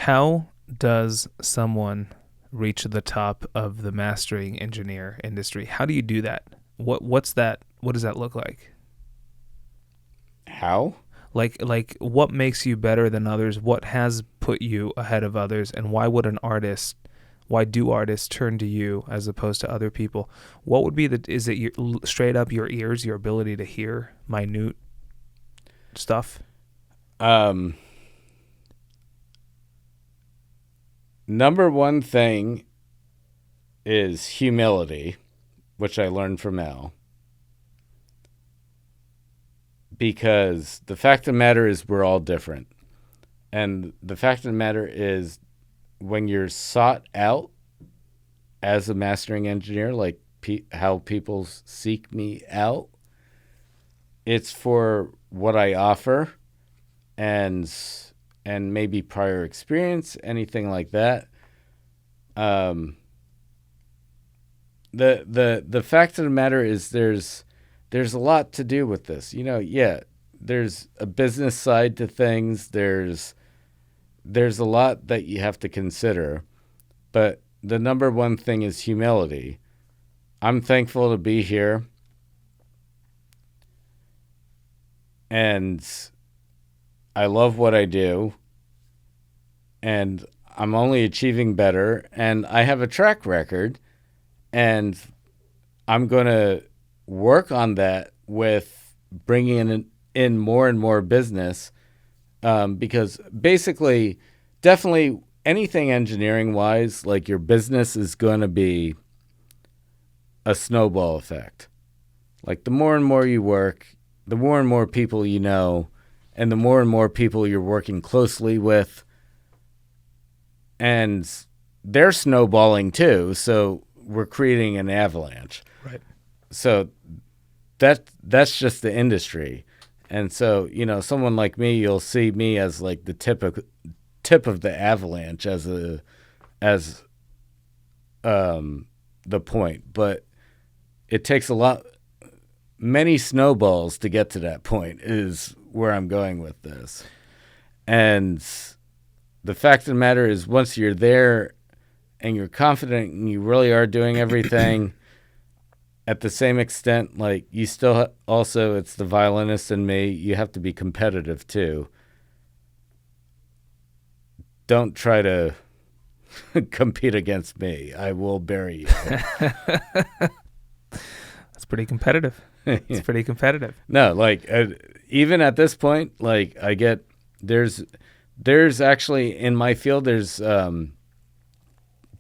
How does someone reach the top of the mastering engineer industry? How do you do that? What's that? What does that look like? How? Like what makes you better than others? What has put you ahead of others? And why do artists turn to you as opposed to other people? What would be is it straight up your ears, your ability to hear minute stuff? Um, Number one thing is humility, which I learned from Al. Because the fact of the matter is we're all different. And the fact of the matter is when you're sought out as a mastering engineer, like how people seek me out, it's for what I offer and maybe prior experience, anything like that. The fact of the matter is there's a lot to do with this. Yeah, there's a business side to things. There's a lot that you have to consider, but the number one thing is humility. I'm thankful to be here, and I love what I do, and I'm only achieving better, and I have a track record, and I'm going to work on that with bringing in more and more business, because basically, definitely anything engineering wise, like your business is going to be a snowball effect. Like the more and more you work, the more and more people you know, and the more and more people you're working closely with, and they're snowballing too. So we're creating an avalanche. Right. So that's just the industry. And so, someone like me, you'll see me as like the tip of the avalanche as the point. But it takes many snowballs to get to that point is where I'm going with this. And the fact of the matter is once you're there and you're confident and you really are doing everything at the same extent, like you still also, it's the violinist in me, you have to be competitive too. Don't try to compete against me. I will bury you. That's pretty competitive. It's pretty competitive. No, like even at this point, like I get there's actually in my field there's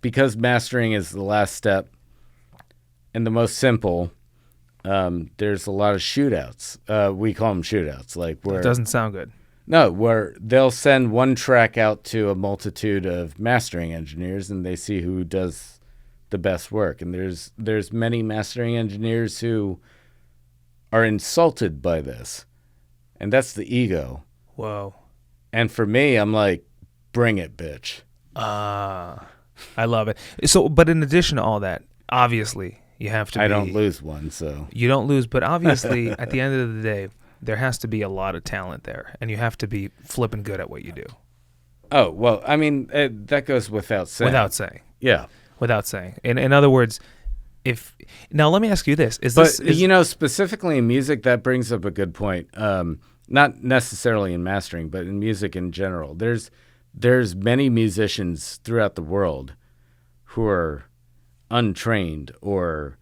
because mastering is the last step and the most simple. There's a lot of shootouts. We call them shootouts, like where It doesn't sound good. no, where they'll send one track out to a multitude of mastering engineers, and they see who does the best work. And there's many mastering engineers who are insulted by this, and that's the ego. Whoa. And for me, I'm like, bring it, bitch. I love it. So, but in addition to all that, obviously, you have to I don't lose one, so. You don't lose, but obviously, at the end of the day, there has to be a lot of talent there, and you have to be flipping good at what you do. Oh, well, I mean, that goes without saying. Without saying. Yeah. Without saying. In other words, now let me ask you this. Specifically in music, that brings up a good point. Not necessarily in mastering, but in music in general. There's many musicians throughout the world who are untrained or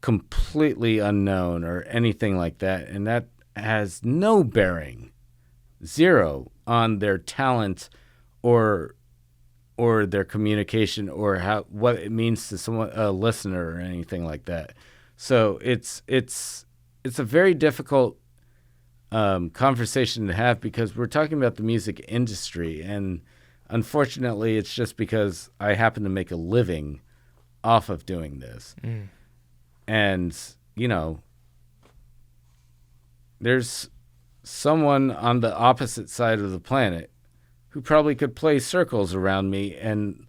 completely unknown or anything like that, and that has no bearing, zero, on their talent or their communication or what it means to someone, a listener, or anything like that. So it's a very difficult conversation to have because we're talking about the music industry, and unfortunately, it's just because I happen to make a living off of doing this, and there's someone on the opposite side of the planet who probably could play circles around me and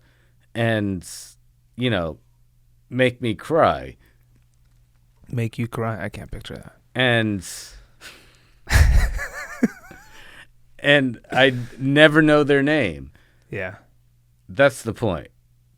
make me cry. Make you cry? I can't picture that. And I never know their name. Yeah. That's the point.